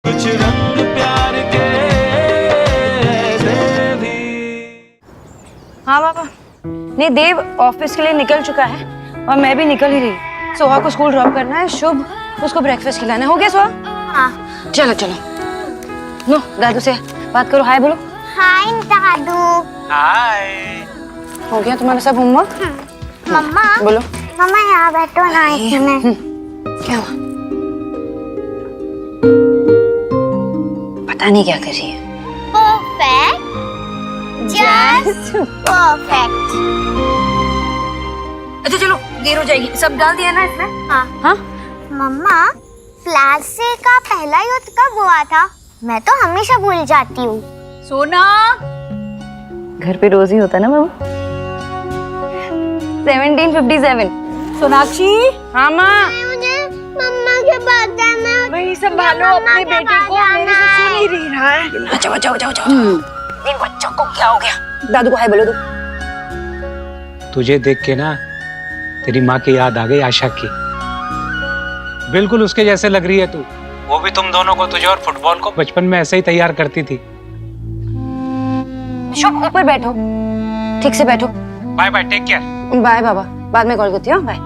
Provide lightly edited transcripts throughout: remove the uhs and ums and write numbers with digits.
कुछ रंग प्यार के ऐसे भी। हाँ पापा, नहीं देव ऑफिस के लिए निकल चुका है और मैं भी निकल ही रही। सोहा को स्कूल ड्रॉप करना है, शुभ उसको ब्रेकफास्ट खिलाना है। हो गया सोहा? हाँ। चलो चलो, नो दादू से बात करो, हाय बोलो। हाय दादू। हाय। हो गया तुम्हारा सब होमवर्क? मम्मा बोलो। मम्मा यहाँ बैठो ना इसमें। क्या हुआ? पता नहीं क्या कर रही है। Perfect, just perfect. अच्छा चलो, देर हो जाएगी। सब डाल दिया ना इसमें? हाँ। हाँ मम्मा, प्लास्टिक का पहला युद्ध कब हुआ था? मैं तो हमेशा भूल जाती हूँ। सोना, घर पे रोज ही होता ना बाबू। 1757। सोनाक्षी। हाँ माँ। मुझे मम्मा के पास जाना है। वही संभालो अपने बेटे को, मेरे से सुन ही नहीं रहा है। अच्छा अच्छा अच्छा अच्छा। इन बच्चों को क्या हो गया? दादू को हाय बोलो। तुझे देख के ना तेरी माँ की याद आ गई, आशा की। बिल्कुल उसके जैसे लग रही है तू। वो भी तुम दोनों को, तुझे और फुटबॉल को बचपन में ऐसे ही तैयार करती थी। शुभ ऊपर बैठो, ठीक से बैठो। Bye bye, take care. Bye बाबा, बाद में कॉल करती हूँ। बाय।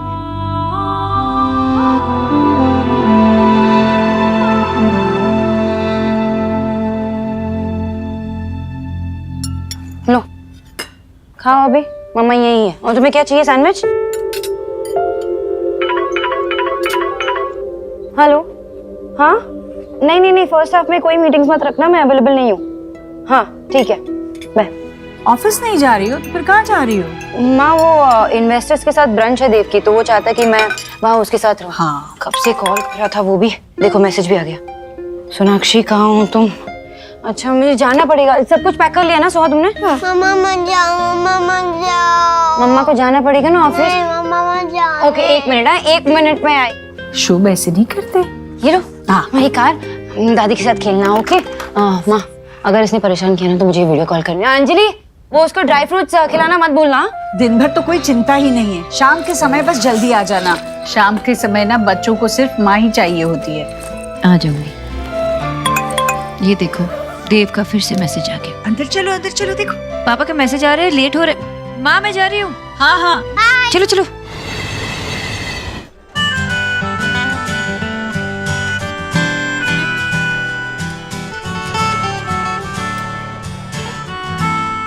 लो खाओ अभी, मम्मा यही है। और तुम्हें क्या चाहिए? सैंडविच? हेलो, हाँ नहीं नहीं नहीं, फर्स्ट हाफ में कोई मीटिंग्स मत रखना, मैं अवेलेबल नहीं हूँ। हाँ ठीक है, बाय। ऑफिस नहीं जा रही हो तो फिर कहाँ जा रही हो? माँ वो इन्वेस्टर्स के साथ ब्रंच है देव की, तो वो चाहता है कि मैं वहाँ उसके साथ रहूँ। हाँ। कब से कॉल कर रहा था वो भी, देखो मैसेज भी आ गया। सोनाक्षी कहाँ हो तुम? अच्छा मुझे जाना पड़ेगा। सब कुछ पैक कर लिया ना सोहा तुमने? मम्मा मत जाओ, मम्मा मत जाओ। मम्मा को जाना पड़ेगा ना ऑफिस। नहीं, मम्मा मत जाओ। ओके एक मिनट, हाँ 1 मिनट में आई। शुभ ऐसे नहीं करते। ये लो हाँ। वही कार, दादी के साथ खेलना। ओके माँ, अगर इसने परेशान किया ना तो मुझे वीडियो कॉल करनी है। अंजलि वो उसको ड्राई फ्रूट्स खिलाना मत भूलना। दिन भर तो कोई चिंता ही नहीं है, शाम के समय बस जल्दी आ जाना। शाम के समय ना बच्चों को सिर्फ माँ ही चाहिए होती है। आ जाऊंगी। ये देखो देव का फिर से मैसेज आ गया। अंदर चलो देखो। पापा के मैसेज आ रहे हैं, लेट हो रहे। माँ मैं जा रही हूँ। हाँ हाँ। चलो चलो।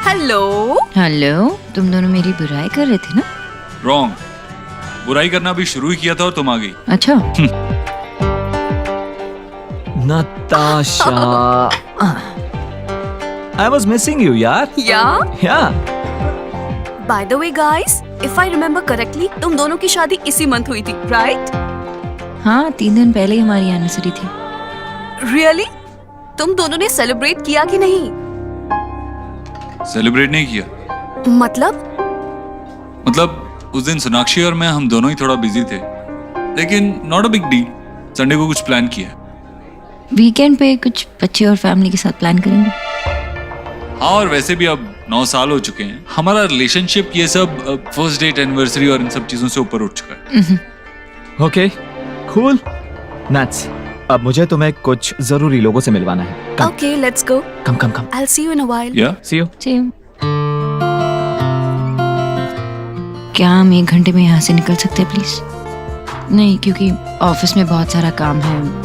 हेलो। हेलो, तुम दोनों मेरी बुराई कर रहे थे ना? रॉन्ग। बुराई करना भी शुरू ही किया था और तुम आ गई। अच्छा। Natasha, I was missing you, यार। Yeah. By the way, guys, if I remember correctly, तुम दोनों की शादी इसी मंथ हुई थी, right? हाँ 3 दिन पहले ही हमारी एनिवर्सरी थी। Really? तुम दोनों ने सेलिब्रेट किया कि नहीं? सेलिब्रेट नहीं किया। मतलब उस दिन सोनाक्षी और मैं, हम दोनों ही थोड़ा बिजी थे, लेकिन not a big deal. Sunday को कुछ प्लान किया। वीकेंड पे कुछ बच्चे और फैमिली के साथ प्लान करेंगे। हाँ, और वैसे भी अब 9 साल हो चुके हैं हमारा रिलेशनशिप। ये सब फर्स्ट डेट, एनिवर्सरी और इन सब चीजों से ऊपर उठ चुका है। Okay, cool. Nuts. अब मुझे तुम्हें कुछ जरूरी लोगों से मिलवाना है। Come. Okay, let's go. Come. I'll see you in a while. या See you. सेम। क्या हम 1 घंटे में यहाँ से निकल सकते हैं प्लीज? नहीं, क्योंकि ऑफिस में बहुत सारा काम है।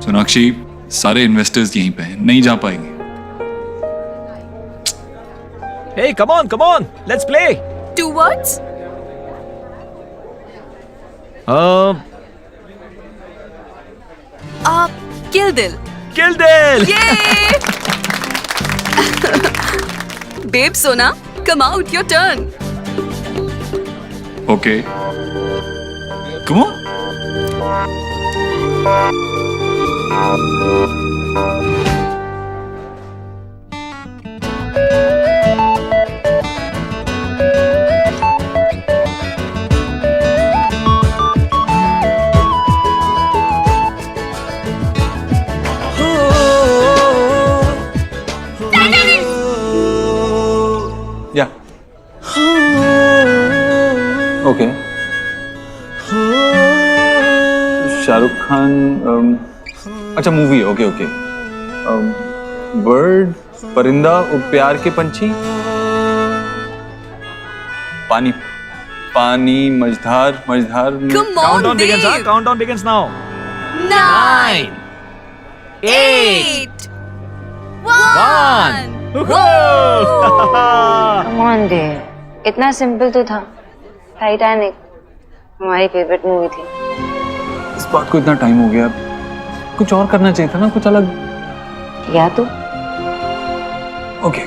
सोनाक्षी, सारे इन्वेस्टर्स यहीं पे हैं, नहीं जा पाएंगे। Hey, come on. Let's play. 2 words? Kill Dil. Kill Dil. Yay! Babe Sona, come out, your turn. Okay. Come on. या ओके। शाहरुख खान अच्छा मूवी है, ओके ओके। बर्ड, परिंदा, प्यार के पंछी, पानी पानी, मझधार मझधार। Come on, Countdown begins, Dev. huh? Countdown begins now. 9, 8, 1. Come on देव, इतना सिंपल तो था। टाइटैनिक हमारी फेवरेट मूवी थी। इस बात को इतना टाइम हो गया, कुछ और करना चाहिए था ना, कुछ अलग। या तो ओके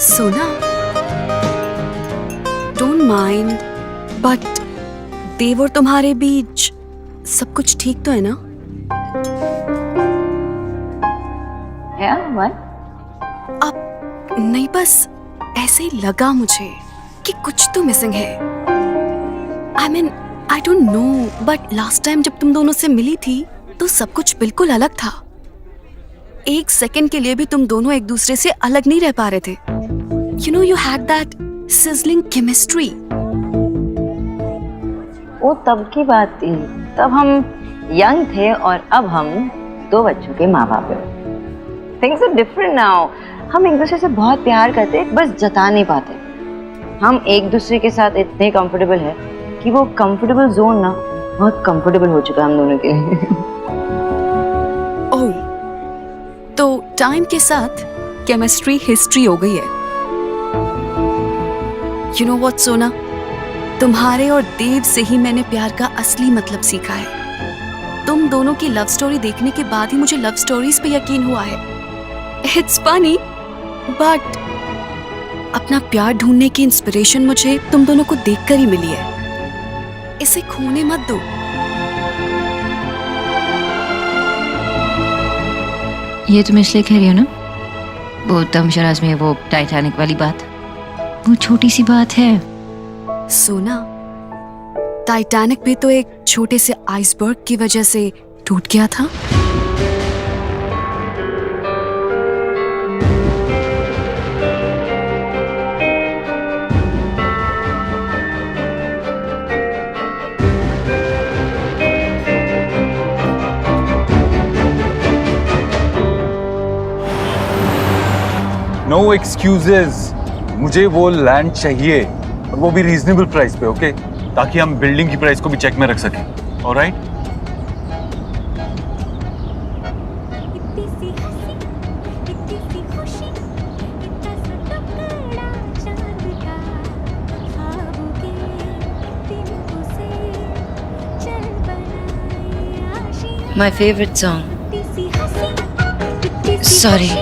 सोना, डोंट माइंड, बट देव और तुम्हारे बीच सब कुछ ठीक तो है ना? अब नहीं, बस ऐसे ही लगा मुझे कि कुछ तो मिसिंग है। I mean I don't know, but last time जब तुम दोनों से मिली थी तो सब कुछ बिल्कुल अलग था। एक सेकंड के लिए भी तुम दोनों एक दूसरे से अलग नहीं रह पा रहे थे। You know, you had that sizzling chemistry. वो तब की बात थी, तब हम यंग थे और अब हम 2 बच्चों के माँ बाप हैं। Things are different now. हम एक दूसरे से बहुत प्यार करते, बस जता नहीं पाते। हम एक दूसरे के साथ इतने कंफर्टेबल है कि वो कंफर्टेबल जोन ना बहुत कंफर्टेबल हो चुका है हम दोनों के लिए। ओह, तो टाइम के साथ केमिस्ट्री हिस्ट्री हो गई है। You know what, सोना, तुम्हारे और देव से ही मैंने प्यार का असली मतलब सीखा है। तुम दोनों की लव स्टोरी देखने के बाद ही मुझे लव स्टोरीज पे यकीन हुआ है। It's funny, but अपना प्यार ढूंढने की इंस्पिरेशन मुझे तुम दोनों को देखकर ही मिली है। इसे खोने मत दो। ये तुम इसलिए कह रही हो ना, वो तमशराज में वो टाइटैनिक वाली बात, वो छोटी सी बात है। सोना, टाइटैनिक भी तो एक छोटे से आइसबर्ग की वजह से टूट गया था। नो एक्सक्यूजेस, मुझे वो लैंड चाहिए और वो भी रीजनेबल प्राइस पे, ओके? ताकि हम बिल्डिंग की प्राइस को भी चेक में रख सकें। Alright? My favorite song. Sorry.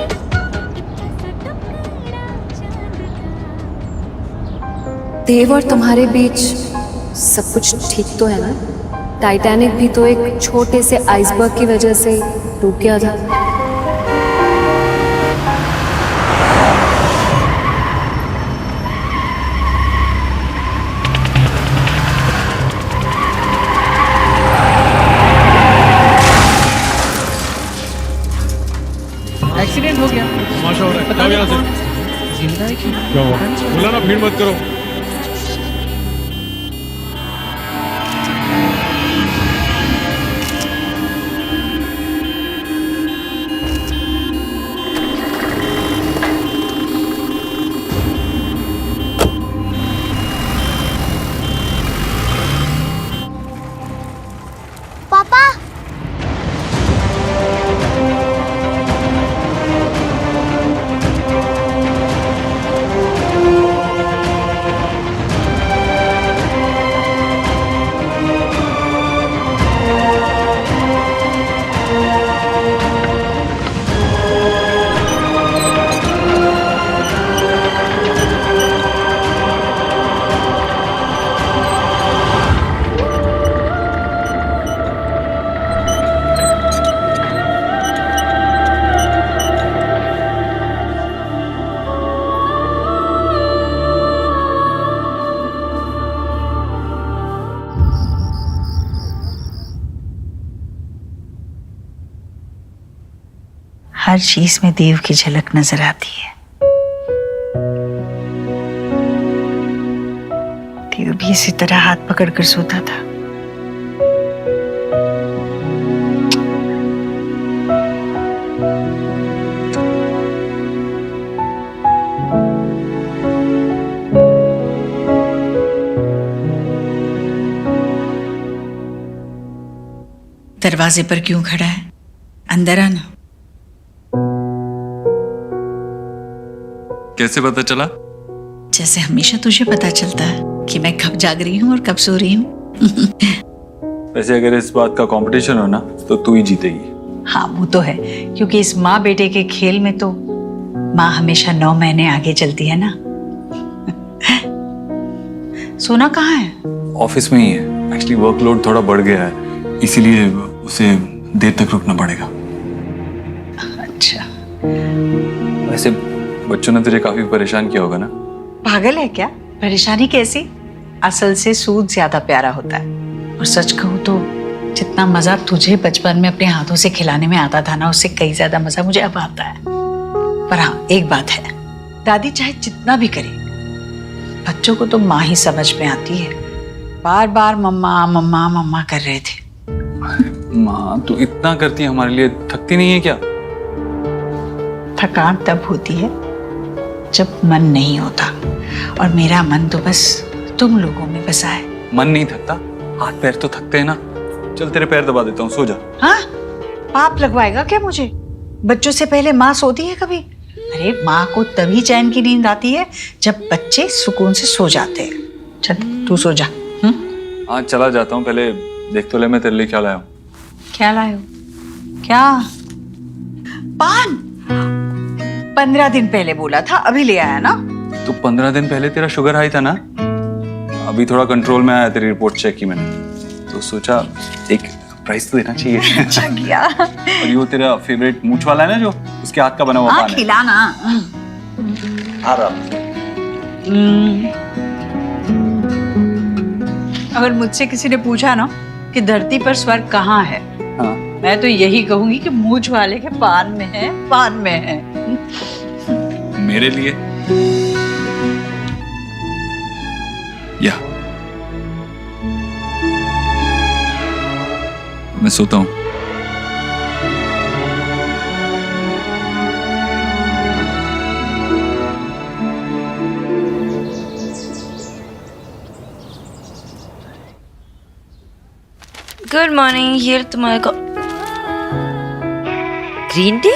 देव और तुम्हारे बीच सब कुछ ठीक तो है ना? टाइटैनिक भी तो एक छोटे से आइसबर्ग की वजह से टूट गया था। एक्सीडेंट हो गया, तमाशा हो रहा है। जाओ यहाँ से। जिंदा है कि क्या हुआ? बोला ना भीड़ मत करो। पापा, हर चीज में देव की झलक नजर आती है। फिर भी इसी तरह हाथ पकड़कर सोता था। दरवाजे पर क्यों खड़ा है? अंदर आना। कैसे पता चला? जैसे हमेशा तुझे पता चलता है कि मैं कब जाग रही हूँ और कब सो रही हूँ। वैसे अगर इस बात का कंपटीशन हो ना तो तू ही जीतेगी। हाँ वो तो है, क्योंकि इस माँ बेटे के खेल में तो माँ हमेशा 9 महीने आगे चलती है ना। सोना कहाँ है? ऑफिस में ही है। एक्चुअली वर्कलोड थोड़ा बढ़ गया है, इसीलिए उसे देर तक रुकना पड़ेगा। अच्छा। वैसे बच्चों ने तुझे काफी परेशान किया होगा ना? पागल है क्या? परेशानी कैसी? असल से सूद ज्यादा प्यारा होता है। और सच कहूँ तो जितना मजा तुझे बचपन में अपने हाथों से खिलाने में आता था ना, उससे कई ज्यादा मजा मुझे अब आता है। पर हाँ एक बात है, दादी चाहे जितना भी करे, बच्चों को तो माँ ही समझ में आती है। बार बार मम्मा मम्मा मम्मा कर रहे थे। माँ तू इतना करती है हमारे लिए, थकती नहीं है क्या? थकान तब होती है जब मन नहीं होता, और मेरा मन तो बस तुम लोगों में बसा है। मन नहीं थकता, हाथ पैर तो थकते हैं ना। चल तेरे पैर दबा देता हूँ, सो जा। हाँ? पाप लगवाएगा क्या मुझे? बच्चों से पहले माँ सोती है कभी? अरे माँ को तभी चैन की नींद आती है जब बच्चे सुकून से सो जाते हैं। चल तू सो जा। हाँ चला जाता हूँ, पहले देख तो ले मैं तेरे लिए क्या लाया हूँ। क्या लाए हो? क्या? पान? 15 दिन पहले बोला था, अभी ले आया ना? तो 15 दिन पहले तेरा शुगर हाई था ना, अभी थोड़ा कंट्रोल में आया। तेरी रिपोर्ट चेक की मैंने, तो सोचा एक प्राइस तो देना चाहिए। अच्छा किया। और ये वो तेरा फेवरेट मूंछ वाला है ना, जो उसके हाथ का बना हुआ हाँ पान है। खिलाना। आराम से। अगर मुझसे किसी ने पूछा ना कि धरती पर स्वर्ग कहाँ है, हाँ। मैं तो यही कहूंगी कि मूंछ वाले के पान में है, पान में है। मेरे लिए या मैं सोता हूँ। गुड मॉर्निंग, ये तुम्हारा ग्रीन टी?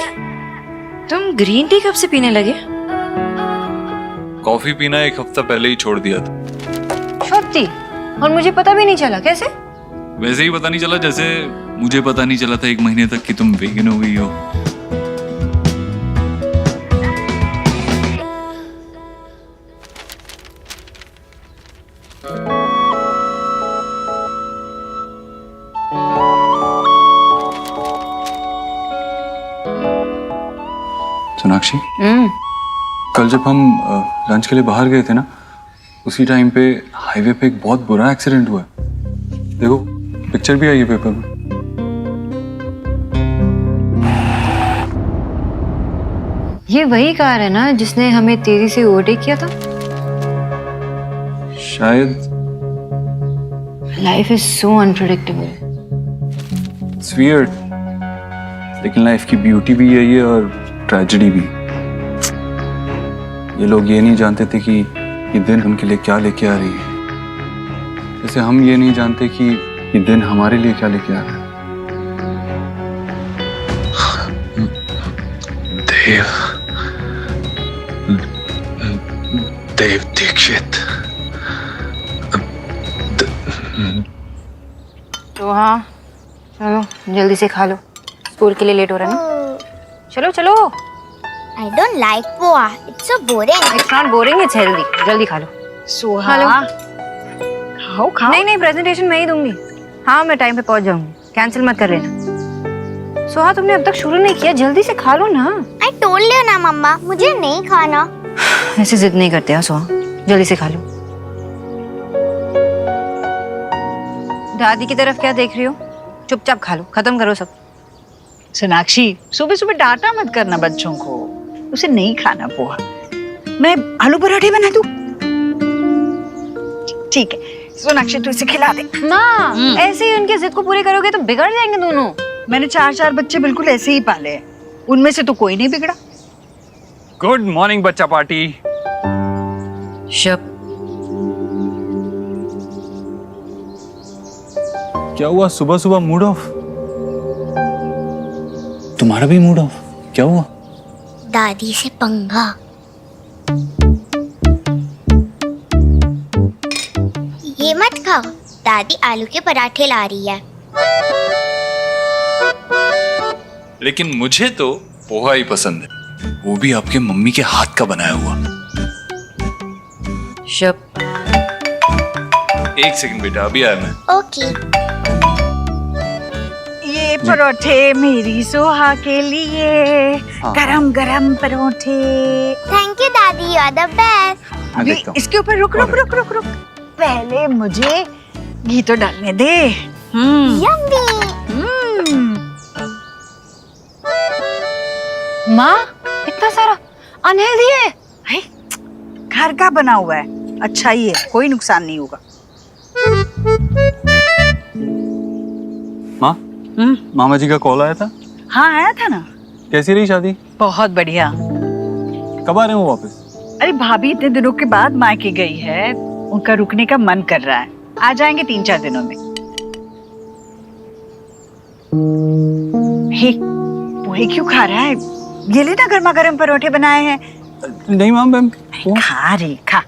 तुम ग्रीन टी कब से पीने लगे? कॉफी पीना 1 हफ्ता पहले ही छोड़ दिया था। छोटी? और मुझे पता भी नहीं चला, कैसे? वैसे ही पता नहीं चला जैसे मुझे पता नहीं चला था 1 महीने तक कि तुम वेगन हो गई हो। सोनाक्षी, कल जब हम लंच के लिए बाहर गए थे ना, उसी टाइम पे हाईवे पे एक बहुत बुरा एक्सीडेंट हुआ है। देखो पिक्चर भी आई है पेपर में। ये वही कार है ना जिसने हमें तेजी से ओवरटेक किया था? शायद। Life is so unpredictable. It's weird, लेकिन लाइफ की ब्यूटी भी यही है और ट्रेजेडी भी। ये लोग ये नहीं जानते थे कि ये दिन उनके लिए क्या लेके आ रही है, जैसे हम ये नहीं जानते कि ये दिन हमारे लिए क्या लेके आ रहा है। देव दीक्षित। तो हाँ चलो जल्दी से खा लो, स्कूल के लिए लेट हो रहा है ना। चलो चलो। I don't like poha. It's so boring. It's not boring, it's healthy. जल्दी खा लो। सोहा हेलो। खाओ खाओ। नहीं प्रेजेंटेशन मैं ही दूंगी। हाँ मैं टाइम पे पहुंच जाऊंगी, कैंसिल मत कर लेना। सोहा तुमने अब तक शुरू नहीं किया, जल्दी से खा लो ना। I told you ना मम्मा, मुझे नहीं खाना। ऐसे जिद नहीं करते हैं सोहा, जल्दी से खा लो। दादी की तरफ क्या देख रही हो? चुपचाप खा लो, खत्म करो सब। सोनाक्षी सुबह सुबह डांटा मत करना बच्चों को, उसे नहीं खाना पोहा। मैं आलू पराठे बना दूं? ठीक है, सोनाक्षी तू इसे खिला दे। माँ ऐसे ही उनकी जिद को पूरी करोगे तो बिगड़ जाएंगे दोनों। मैंने 4 बच्चे बिल्कुल ऐसे ही पाले हैं, उनमें से तो कोई नहीं बिगड़ा। गुड मॉर्निंग बच्चा पार्टी। शब क्या हुआ, सुबह सुबह मूड ऑफ? तुम्हारा भी मूड ऑफ? क्या हुआ? दादी से पंगा। ये मत खाओ, दादी आलू के पराठे ला रही है। लेकिन मुझे तो पोहा ही पसंद है, वो भी आपके मम्मी के हाथ का बनाया हुआ। शब एक सेकंड बेटा, अभी आया मैं। ओके। ये परोठे मेरी सोहा के लिए, गरम गरम परोठे। थैंक यू दादी, यू आर द बेस्ट। अभी इसके ऊपर रुक रुक रुक रुक रुक, पहले मुझे घी तो डालने दे। यम्मी। माँ इतना सारा अनहेल्दी है। है, घर का बना हुआ है, अच्छा ही है, कोई नुकसान नहीं होगा। माँ, मामा जी का कॉल आया था? हाँ आया था ना। कैसी रही शादी? बहुत बढ़िया। कब आ रहे हो वापस? अरे भाभी इतने दिनों के बाद मायके गई है, उनका रुकने का मन कर रहा है, आ जाएंगे 3-4 दिनों में। हे, पोहे क्यों खा रहा है? ये ले ना, गर्मा गर्म परोठे बनाए हैं। नहीं मैम, खा रे खा।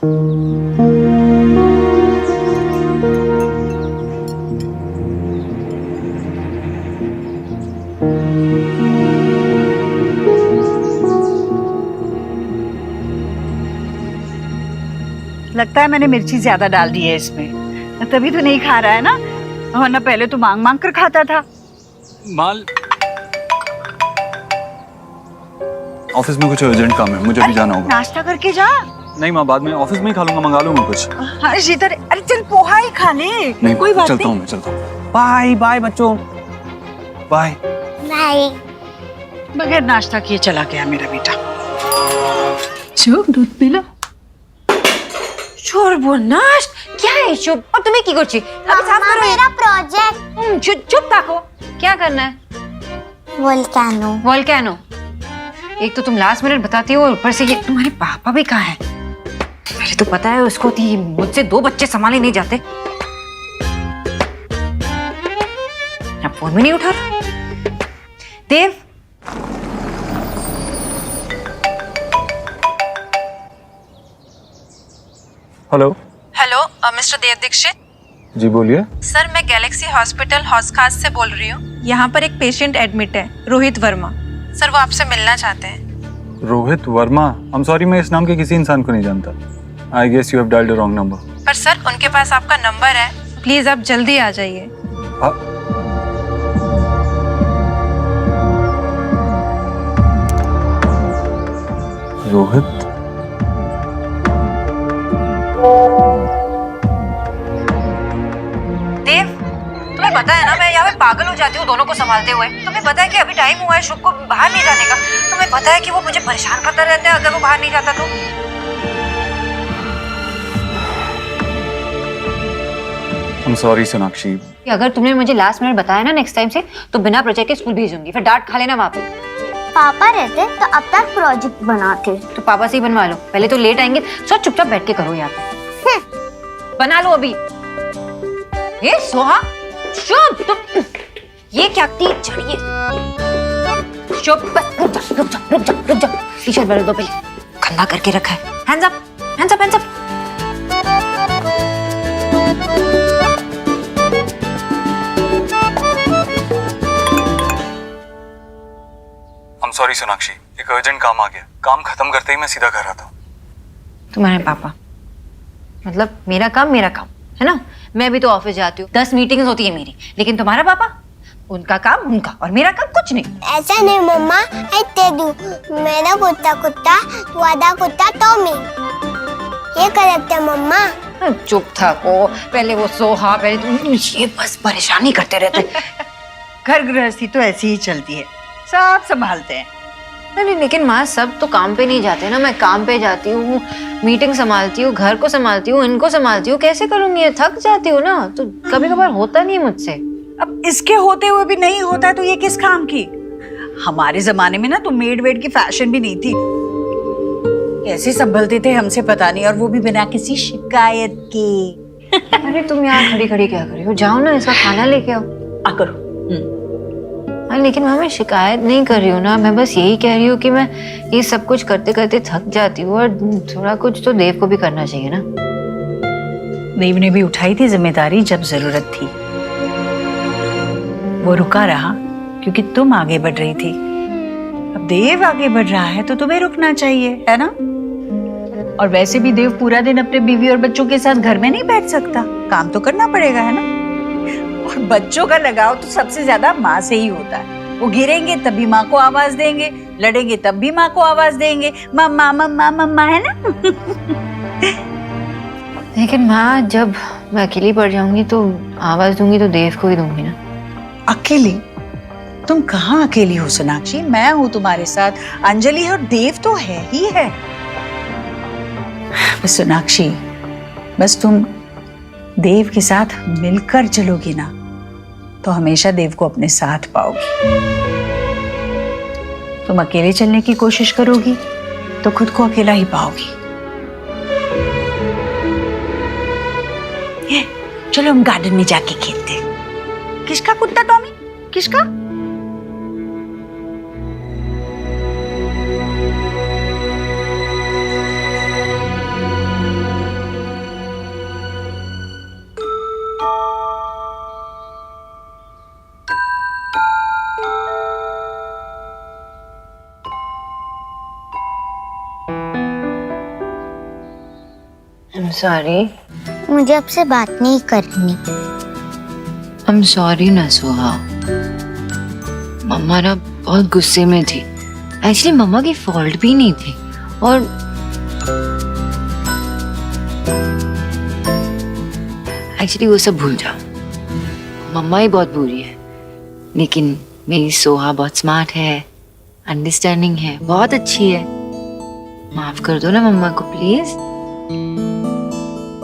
लगता है मैंने मिर्ची ज्यादा डाल दी है इसमें, तभी तो नहीं खा रहा है ना, वरना पहले तो मांग मांग कर खाता था। माल ऑफिस में कुछ अर्जेंट काम है, मुझे भी जाना होगा। नाश्ता करके जा। नहीं माँ, बाद में ऑफिस में ही खा लूंगा, मंगा लूंगा कुछ। हाँ शीतल, अरे चल पोहा ही खा ले। नहीं कोई बात चलता हूँ, मैं चलता हूँ। बाय बाय बच्चों, बाय बाय। बगैर नाश्ता किए चला गया मेरा बेटा। शुभ दूध पी लो। সর্বনাশ क्या है शुभ? और तुम्हें की করছি? अभी साफ मम्मा, करो। मेरा प्रोजेक्ट। चुप ताको। क्या करना है? वोल्केनो। वोल्केनो। एक तो तुम लास्ट मिनट बताती हो, ऊपर से ये तुम्हारे पापा भी कहाँ हैं? पहले तो पता है उसको थी मुझसे 2 बच्चे संभाले नहीं जाते। अब फोन भी नहीं उठा रहा। देव, हेलो। हेलो मिस्टर देव दीक्षित। जी बोलिए। सर मैं गैलेक्सी हॉस्पिटल हॉस्कास से बोल रही हूँ। यहाँ पर एक पेशेंट एडमिट है, रोहित वर्मा। सर वो आपसे मिलना चाहते हैं। Rohit Verma? I am sorry, मैं इस नाम के किसी इंसान को नहीं जानता। I guess you have dialled the wrong number. पर सर उनके पास आपका नंबर है, प्लीज आप जल्दी आ जाइए। रोहित? देव, तुम्हें पता है ना मैं यहाँ पे पागल हो जाती हूँ दोनों को संभालते हुए। तुम्हें पता है कि अभी टाइम हुआ है शुभ को बाहर नहीं जाने का। तुम्हें पता है कि वो मुझे परेशान करता रहता है अगर वो बाहर नहीं जाता तो। आई एम सॉरी सोनाक्षी। अगर तुमने मुझे लास्ट मिनट बताया ना नेक्स्ट टाइम से, तो बिना प्रोजेक्ट के स्कूल भेजूंगी, फिर डांट खा लेना वहाँ पे। पापा रहते तो अब तक प्रोजेक्ट बनाते। तो पापा से ही बनवा लो, पहले तो लेट आएंगे। सो चुपचाप बैठ के करो यहाँ पे। बना लो अभी। ये सोहा, शुभ तुम ये क्या की चढ़िए। शुभ बस रुक जा रुक जा रुक जा रुक जा। टी शर्ट बदल दो पहले, गंदा करके रखा है। Hands up hands up hands up. I am sorry Sonakshi, एक अर्जेंट काम आ गया। काम खत्म करते ही मैं सीधा घर आता हूँ। तुम्हारे पापा मतलब मेरा काम है ना। मैं भी तो ऑफिस जाती हूँ, 10 मीटिंग्स होती है मेरी, लेकिन तुम्हारा पापा, उनका काम उनका और मेरा काम कुछ नहीं। ऐसा नहीं मम्मा, ऐसे दू मेरा कुत्ता कुत्ता, तू आधा कुत्ता तो मैं। ये करेक्ट है मम्मा। चुप था को, पहले वो सोहा, पहले तुम, ये बस परेशानी करते रहते। घर गृहस्थी तो ऐसी ही चलती है, सब संभालते हैं। अरे लेकिन माँ सब तो काम पे नहीं जाते ना, मैं काम पे जाती हूँ, मीटिंग संभालती हूँ, घर को संभालती हूँ, इनको संभालती हूँ, कैसे करूंगी? ये थक जाती हूँ ना, तो कभी कभार होता नहीं है मुझसे। अब इसके होते हुए भी नहीं होता है तो ये किस काम की? हमारे जमाने में ना तो मेड वेड की फैशन भी नहीं थी। कैसे संभलते थे हमसे पता नहीं, और वो भी बिना किसी शिकायत के। अरे तुम यहाँ खड़ी खड़ी क्या कर रही हो? जाओ ना, इसका खाना लेके आओ। आ करो। हाँ, लेकिन माँ मैं शिकायत नहीं कर रही हूँ ना, मैं बस यही कह रही हूँ कि मैं ये सब कुछ करते करते थक जाती हूँ, और थोड़ा कुछ तो देव को भी करना चाहिए ना। देव ने भी उठाई थी जिम्मेदारी जब जरूरत थी, वो रुका रहा क्योंकि तुम आगे बढ़ रही थी। अब देव आगे बढ़ रहा है तो तुम्हें रुकना चाहिए, है ना? और वैसे भी देव पूरा दिन अपने बीवी और बच्चों के साथ घर में नहीं बैठ सकता, काम तो करना पड़ेगा, है ना? और बच्चों का लगाव तो सबसे ज्यादा माँ से ही होता है। वो गिरेंगे तब भी माँ को आवाज देंगे, लड़ेंगे तब भी माँ को आवाज देंगे, मम्मा मम्मा मम्मा, है ना? लेकिन माँ जब मैं अकेली पड़ जाऊंगी तो आवाज दूंगी तो देव को ही दूंगी ना। अकेली? तुम कहाँ अकेली हो सोनाक्षी? मैं हूँ तुम्हारे साथ, अंजलि है, और देव तो है ही है। बस सोनाक्षी, बस तुम देव के साथ मिलकर चलोगी ना तो हमेशा देव को अपने साथ पाओगी। तुम अकेले चलने की कोशिश करोगी तो खुद को अकेला ही पाओगी। चलो हम गार्डन में जाके खेलते हैं। किसका कुत्ता टॉमी? किसका? I'm sorry. मुझे आपसे बात नहीं करनी। I'm sorry ना सुहा। मम्मा ना बहुत गुस्से में थी। एक्चुअली मम्मा की फॉल्ट भी नहीं थी, और एक्चुअली वो सब भूल जाओ। मम्मा ही बहुत बुरी है, लेकिन मेरी सोहा बहुत स्मार्ट है, अंडरस्टैंडिंग है, बहुत अच्छी है। माफ कर दो ना मम्मा को प्लीज।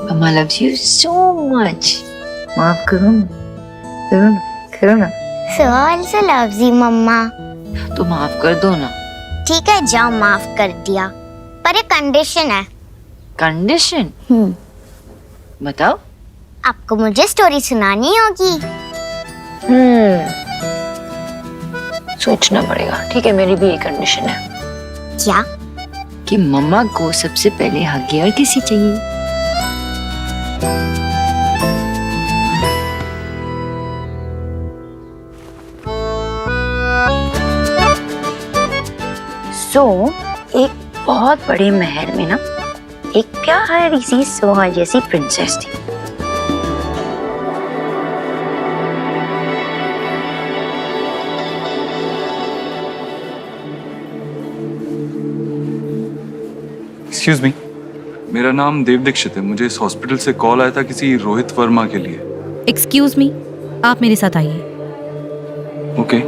मम्मा loves you so much. माफ करो ना, करो ना, करो ना। सोहा also loves you, मम्मा। तो माफ कर दो ना। ठीक है, जाओ, माफ कर दिया, पर एक कंडीशन है। कंडीशन? बताओ। आपको मुझे स्टोरी सुनानी होगी। सोचना पड़ेगा। ठीक है, मेरी भी एक कंडीशन है। क्या? कि मम्मा को सबसे पहले हग और किसी चाहिए। एक बहुत बड़े महल में ना एक प्यारी सी सोहा जैसी प्रिंसेस थी। एक्सक्यूज मी, मेरा नाम देव दीक्षित है। मुझे इस हॉस्पिटल से कॉल आया था किसी रोहित वर्मा के लिए। एक्सक्यूज मी, आप मेरे साथ आइए। ओके।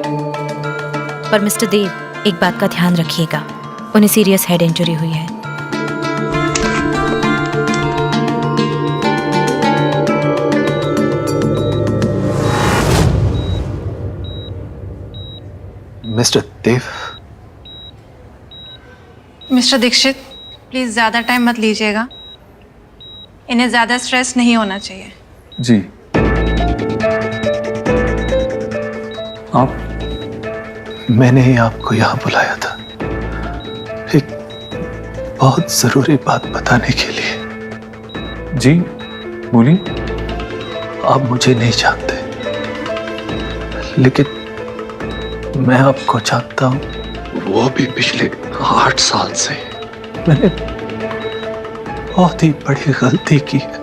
पर मिस्टर देव, एक बात का ध्यान रखिएगा, उन्हें सीरियस हेड इंजरी हुई है। Mister Dev. Mister Dikshit, please ज्यादा टाइम मत लीजिएगा, इन्हें ज्यादा स्ट्रेस नहीं होना चाहिए। जी। आप? मैंने ही आपको यहाँ बुलाया था एक बहुत जरूरी बात बताने के लिए। जी बोलिए। आप मुझे नहीं जानते, लेकिन मैं आपको जानता हूँ, वो भी पिछले 8 साल से। मैंने बहुत ही बड़ी गलती की है,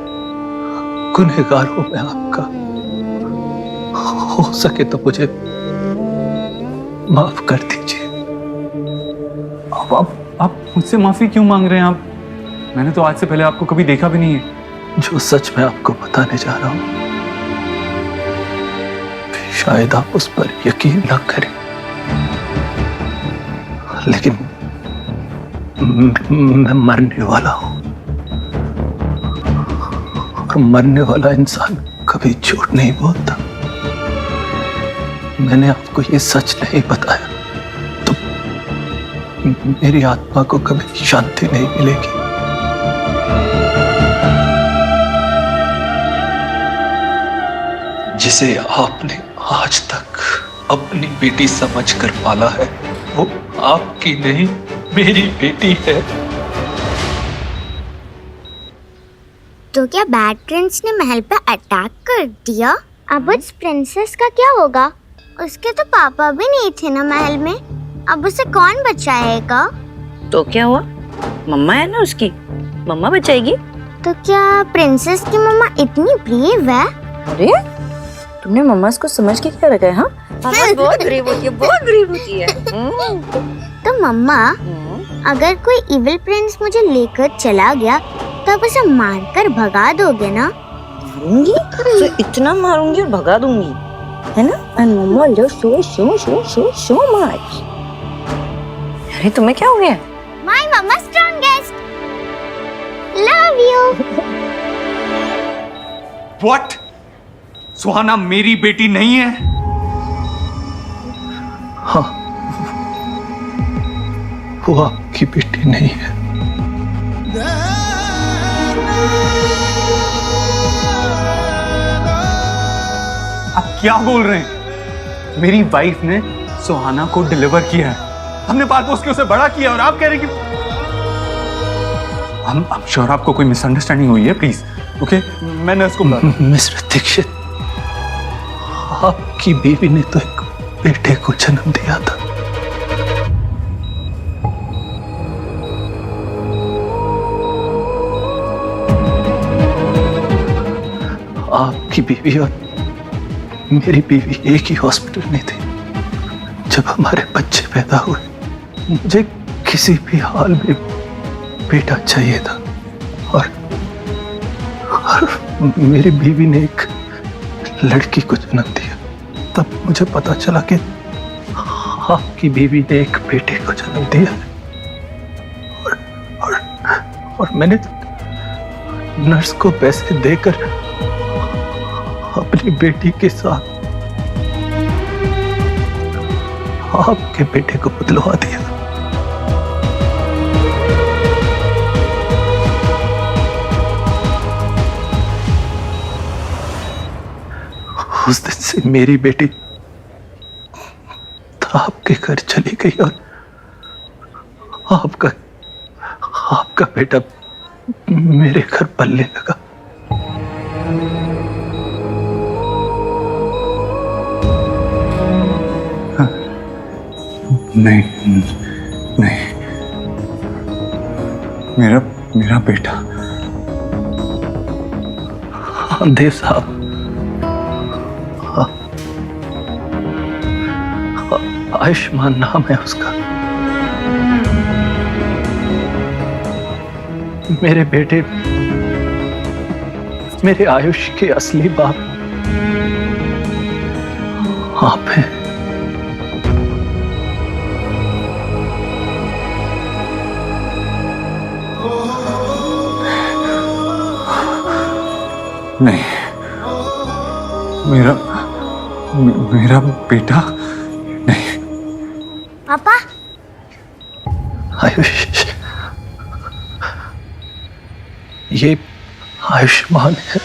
गुनहगार हूं मैं आपका। हो सके तो मुझे माफ कर दीजिए। आप मुझसे माफी क्यों मांग रहे हैं? आप, मैंने तो आज से पहले आपको कभी देखा भी नहीं है। जो सच मैं आपको बताने जा रहा हूं, शायद आप उस पर यकीन न करें, लेकिन मैं मरने वाला हूं, और मरने वाला इंसान कभी झूठ नहीं बोलता। मैंने आपको ये सच नहीं बताया तो मेरी आत्मा को कभी शांति नहीं मिलेगी। जिसे आपने आज तक अपनी बेटी समझकर पाला है, वो आपकी नहीं मेरी बेटी है। तो क्या बैड प्रिंस ने महल पे अटैक कर दिया? अब उस प्रिंसेस का क्या होगा? उसके तो पापा भी नहीं थे ना महल में, अब उसे कौन बचाएगा? तो क्या हुआ, मम्मा है ना उसकी, मम्मा बचाएगी। तो क्या प्रिंसेस की मम्मा इतनी ब्रेव है? अरे तुमने मम्मा को समझ के क्या रखा है? हाँ, मम्मा बहुत ब्रेव होती है, बहुत ब्रेव होती है। तो मम्मा, अगर कोई इविल प्रिंस मुझे लेकर चला गया तो आप उसे मारकर भगा दोगे ना? मारूंगी तो इतना मारूंगी और भगा दूंगी, है ना? And mamma will so much. अरे तुम्हें क्या हो गया? My mamma strongest, love you. What? Suhana मेरी बेटी नहीं है? हाँ, वो आपकी बेटी नहीं है। आप क्या बोल रहे हैं? मेरी वाइफ ने सुहाना को डिलीवर किया है, हमने पाल पोस के उसे बड़ा किया, और आप कह रहे हैं कि I'm sure आपको कोई मिसअंडरस्टैंडिंग हुई है। प्लीज ओके, मैं नर्स को मिस्टर दीक्षित, आपकी बीवी ने तो एक बेटे को जन्म दिया था। आपकी बीवी और मेरी बीवी एक ही हॉस्पिटल में थी जब हमारे बच्चे पैदा हुए। मुझे किसी भी हाल में बेटा चाहिए था, और मेरी बीवी ने एक लड़की को जन्म दिया। तब मुझे पता चला कि आपकी बीवी ने एक बेटे को जन्म दिया है, और मैंने नर्स को पैसे देकर अपनी बेटी के साथ आपके बेटे को बदलवा दिया। उस दिन से मेरी बेटी आपके घर चली गई, और आपका बेटा मेरे घर पलने लगा। नहीं नहीं, मेरा बेटा। हाँ देव साहब, आयुष्मान नाम है उसका। मेरे बेटे मेरे आयुष के असली बाप आप हैं। नहीं, मेरा बेटा नहीं। पापा, आयुष, ये आयुष्मान है।